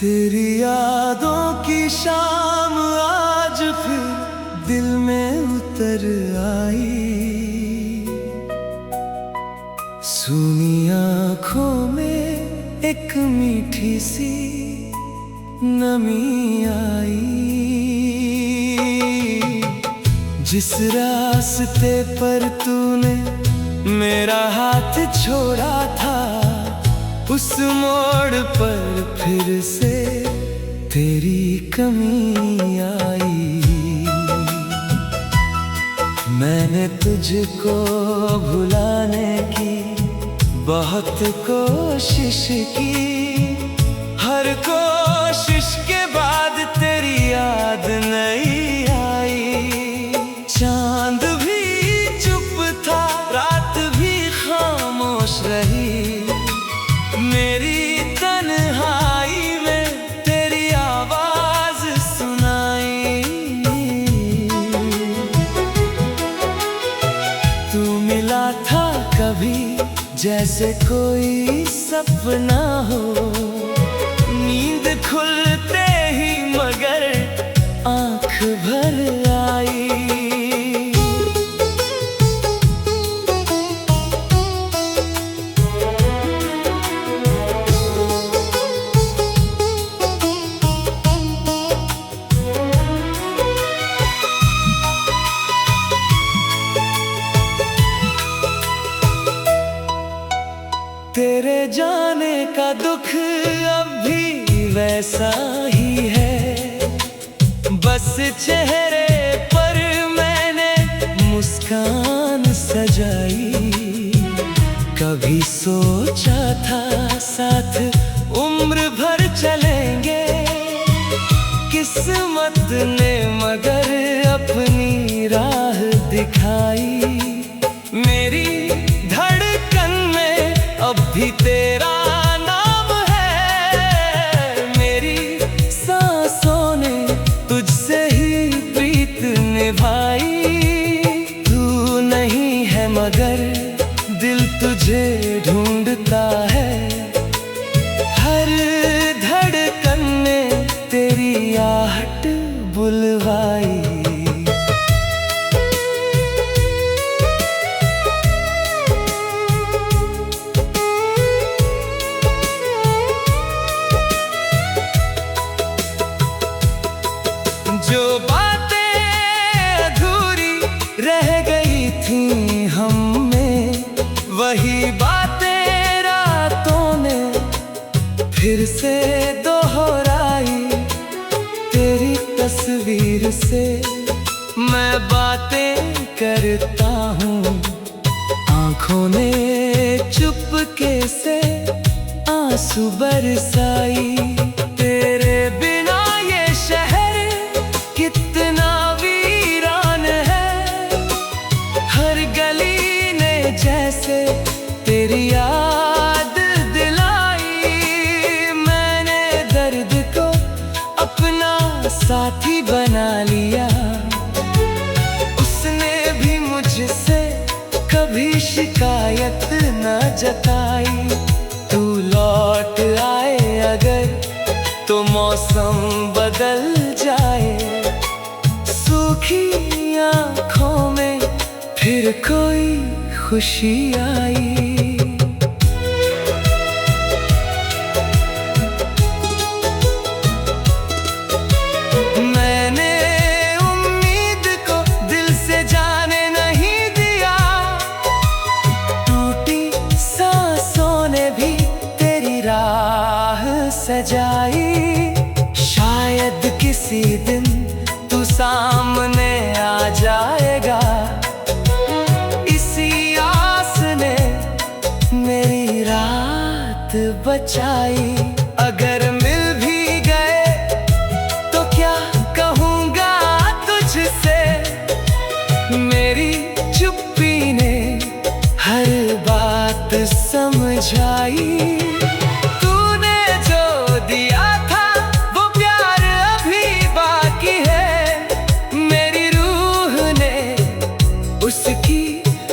तेरी यादों की शाम आज फिर दिल में उतर आई। सूनी आँखों में एक मीठी सी नमी आई। जिस रास्ते पर तूने मेरा हाथ छोड़ा था, उस मोड़ पर फिर से तेरी कमी आई। मैंने तुझको भुलाने की बहुत कोशिश की, हर कोशिश के बाद तेरी याद नहीं आई। चांद भी चुप था, रात भी खामोश रही। मेरी तन्हाई में तेरी आवाज सुनाई। तू मिला था कभी जैसे कोई सपना हो, नींद खुलते ही मगर आँख भर आई। तेरे जाने का दुख अब भी वैसा ही है, बस चेहरे पर मैंने मुस्कान सजाई। कभी सोचा था साथ उम्र भर चलेंगे, किस्मत ने मगर अपनी राह दिखाई। मेरी धड़कन में अब भी तेरा नाम है, मेरी सांसों ने तुझसे ही प्रीत निभाई। तू नहीं है मगर दिल तुझे ढूंढता है, हर धड़कन ने तेरी आहट बुलवाई। जो बातें अधूरी रह गई थी हम में, वही बातें रातों ने फिर से दोहराई। तेरी तस्वीर से मैं बातें करता हूँ, आँखों ने चुपके से आंसू बरसाई। तेरे बिना ये शहर कितना वीरान है, हर गली ने जैसे तेरी याद दिलाई। मैंने दर्द को अपना साथी बना लिया, उसने भी मुझसे कभी शिकायत न जताई। तू लौट आए अगर तो मौसम बदल जाए, सूखी आँखों में फिर कोई खुशी आई। मैंने उम्मीद को दिल से जाने नहीं दिया, टूटी सांसों ने भी तेरी राह सजाई। शायद किसी दिन तू सामने आ जाएगा, इसी आस ने मेरी रात बचाई। अगर मिल भी गए तो क्या कहूँगा तुझसे, मेरी चुप्पी ने हर बात समझाई। तूने जो दिया था वो प्यार अभी बाकी है, मेरी रूह ने उसकी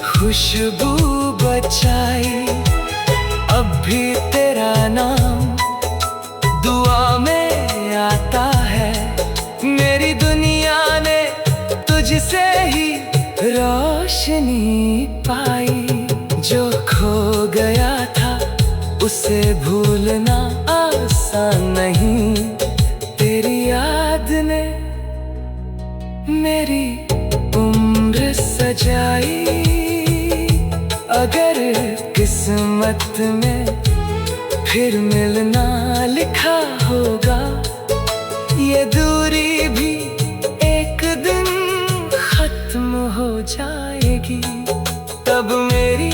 खुशबू बचाई। अब भी तेरा नाम दुआ में रोशनी पाई। जो खो गया था उसे भूलना आसान नहीं। तेरी याद ने मेरी उम्र सजाई। अगर किस्मत में फिर मिलना लिखा होगा, ये दूरी भी एक दिन खत्म हो जाएगी। तब मेरी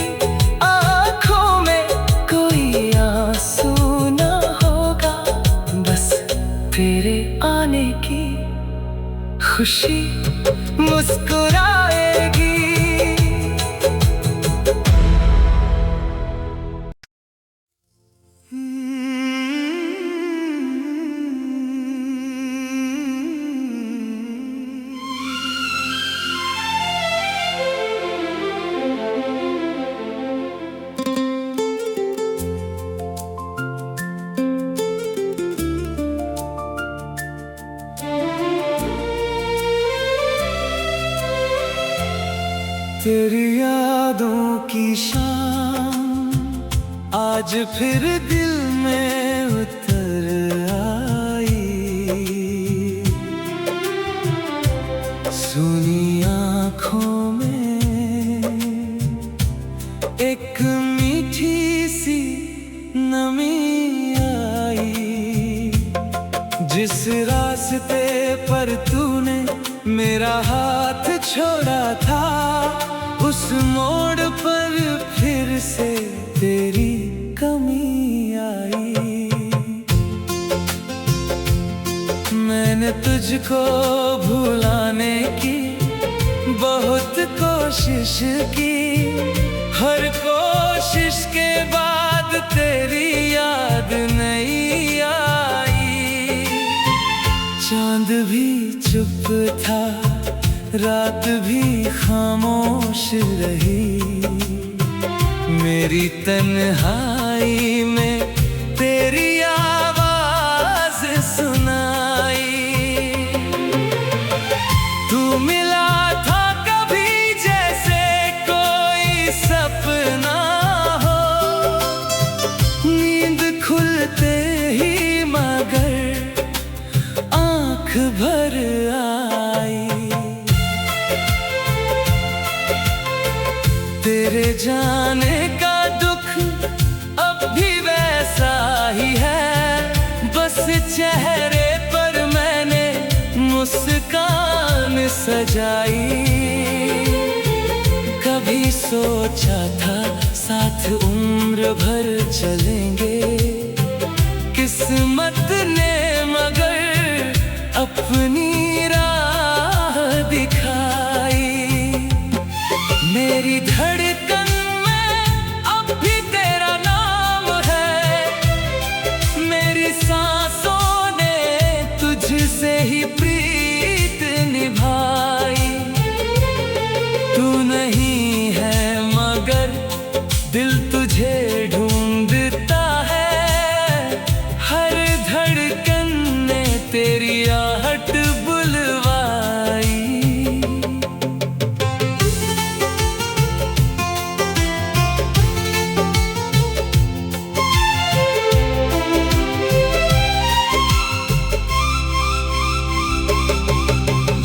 आँखों में कोई आंसू ना होगा, बस तेरे आने की खुशी मुस्कुराएगी। तेरी यादों की शाम आज फिर दिल में उतर आई। सुनी आँखों में एक मीठी सी नमी आई। जिस रास्ते पर तूने मेरा हाथ छोड़ा था, उस मोड़ पर फिर से तेरी कमी आई। मैंने तुझको भुलाने की बहुत कोशिश की। हर कोशिश के बाद तेरी याद नहीं आई। चांद भी चुप था, रात भी खामोश रही। मेरी तन्हाई में तेरी आवाज सुनाई। तू मिला था कभी जैसे कोई सपना हो। नींद खुलते ही मगर आँख भर आई। तेरे जाने का दुख अब भी वैसा ही है। बस चेहरे पर मैंने मुस्कान सजाई। कभी सोचा था साथ उम्र भर चलेंगे, किस्मत ने मगर अपनी राह दिखाई। मेरी धड़कन में अब भी तेरा नाम है। मेरी सांसों ने तुझसे ही प्रीत निभाई। तू नहीं है मगर दिल तुझे ढूंढता है। हर धड़कन ने तेरी आहट बुलवाई।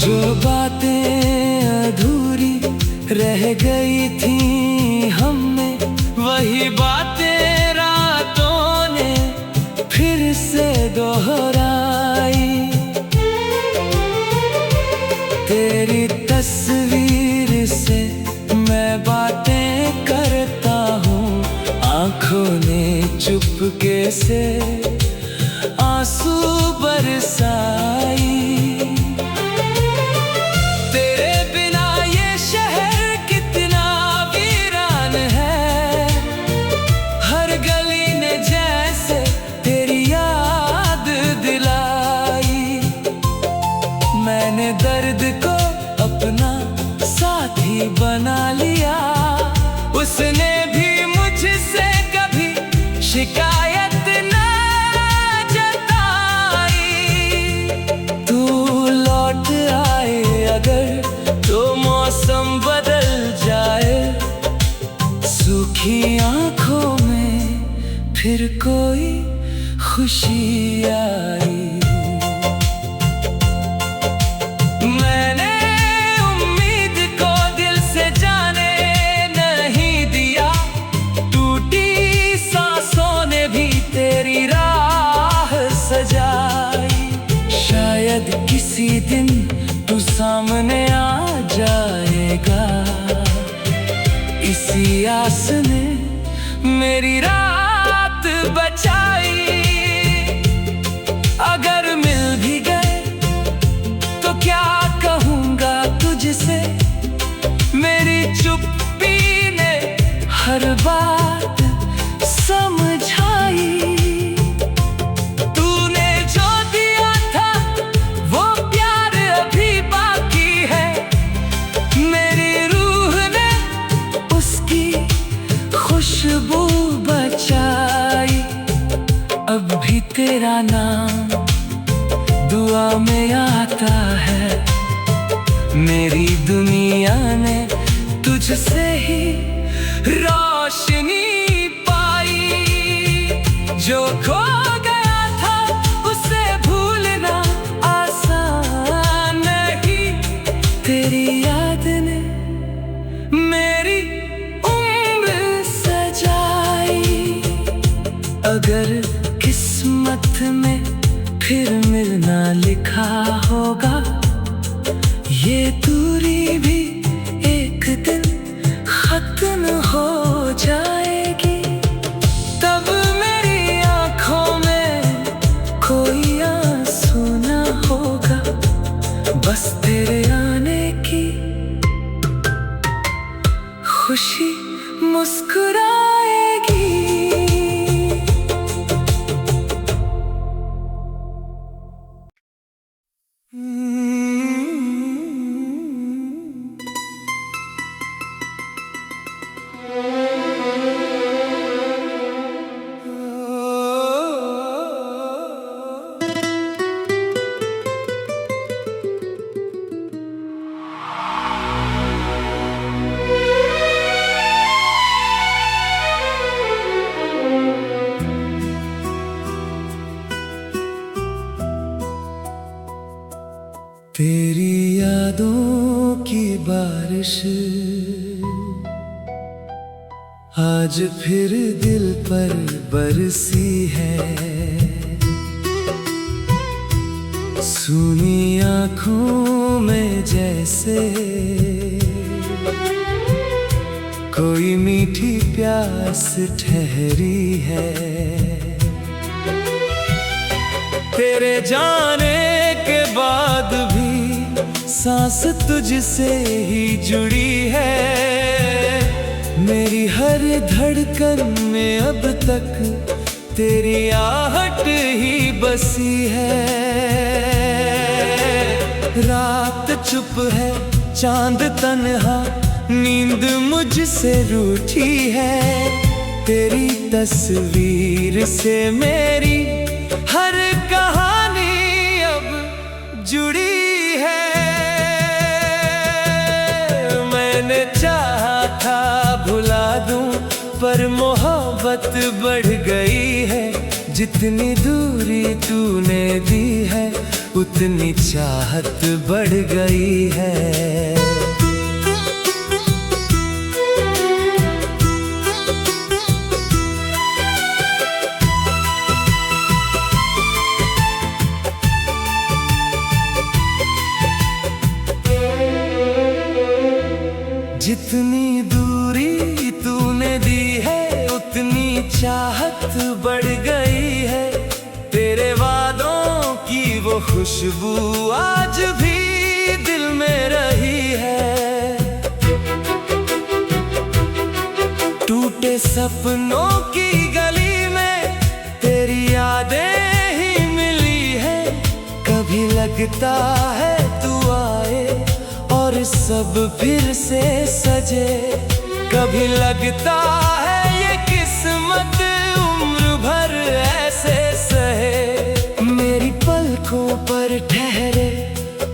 जो बातें अधूरी रह गई थी हमने, वही बातें रातों ने फिर से दोहराई। तेरी तस्वीर से मैं बातें करता हूँ। आँखों ने चुपके से आंसू बरसाई। मैंने दर्द को अपना साथी बना लिया। उसने भी मुझसे कभी शिकायत न जताई। देखी आंखों में फिर कोई खुशी आई। मैंने उम्मीद को दिल से जाने नहीं दिया, टूटी सांसों ने भी तेरी राह सजाई। शायद किसी दिन तू सामने आ जाएगा, इसी आस ने मेरी रात बचाई। अगर मिल भी गए तो क्या कहूँगा तुझसे, मेरी चुप्पी ने हर बात समझाई। तूने जो दिया था वो प्यार अभी बाकी है, मेरी रूह ने उसकी खुशबू बचाई। अब भी तेरा नाम दुआ में आता है, मेरी दुनिया ने तुझसे ही रोशनी पाई। जो खो गया था उसे भूलना आसान नहीं, तेरी याद ने मेरी उम्र सजाई। अगर किस्मत में फिर मिलना लिखा होगा, ये दूरी भी एक दिन खत्म हो जाएगी। तब मेरी आंखों में कोई आंसू ना होगा, बस तेरे आने की खुशी मुस्कुराएगी। तेरी यादों की बारिश आज फिर दिल पर बरसी है। सूनी आँखों में जैसे कोई मीठी प्यास ठहरी है। तेरे जाने के बाद भी सांस तुझसे ही जुड़ी है। मेरी हर धड़कन में अब तक तेरी आहट ही बसी है। रात चुप है, चांद तन्हा, नींद मुझसे रूठी है। तेरी तस्वीर से मेरी हर कहानी अब जुड़ी है। मैंने चाहा था भुला दूं, पर मोहब्बत बढ़ गई है। जितनी दूरी तूने दी है, उतनी चाहत बढ़ गई है। जितनी दूरी तूने दी है, उतनी चाहत बढ़ गई है। तेरे वादों की वो खुशबू आज भी दिल में रही है। टूटे सपनों की गली में तेरी यादें ही मिली है। कभी लगता है तू आए और सब फिर से सजे। कभी लगता है ये किस्मत उम्र भर ऐसे सहे। मेरी पलकों पर ठहरे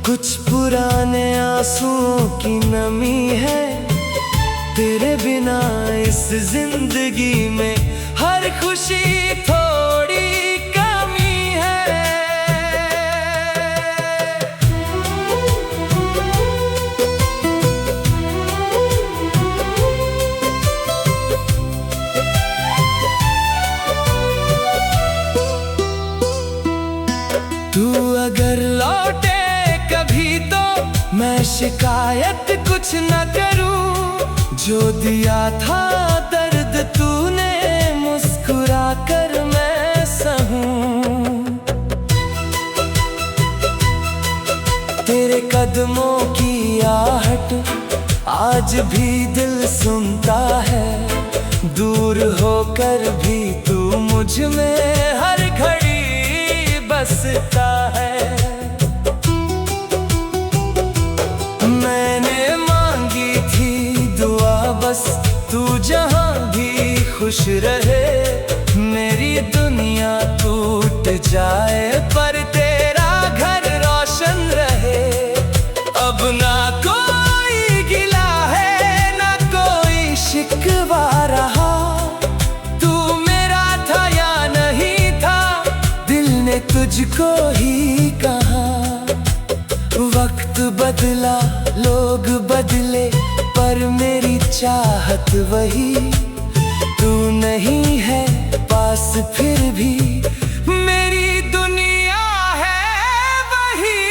कुछ पुराने आंसुओं की नमी है। तेरे बिना इस जिंदगी में हर खुशी थोड़ी कमी है। तू अगर लौटे कभी तो मैं शिकायत कुछ न करूं। जो दिया था दर्द तूने मुस्कुरा कर मैं सहूं। तेरे कदमों की आहट आज भी दिल सुनता है। दूर होकर भी तू मुझ में हर घड़ी बसता है। मैंने मांगी थी दुआ बस तू जहां भी खुश रहे। मेरी दुनिया टूट जाए पर तेरा घर रोशन रहे। अब ना कोई गिला है ना कोई शिकवा रहा। तू मेरा था या नहीं था दिल ने तुझको ही कहा। वक्त बदला लोग बदले पर मेरी चाहत वही। तू नहीं है पास फिर भी मेरी दुनिया है वही।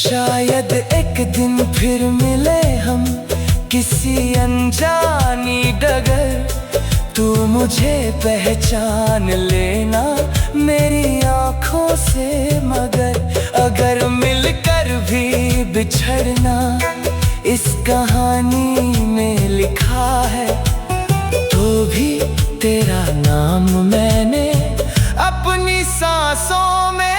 शायद एक दिन फिर मिले हम किसी अनजानी डगर। तू मुझे पहचान लेना मेरी आँखों से मगर। अगर मिलकर भी बिछड़ना इस कहानी में लिखा है तो भी तेरा नाम मैंने अपनी सांसों में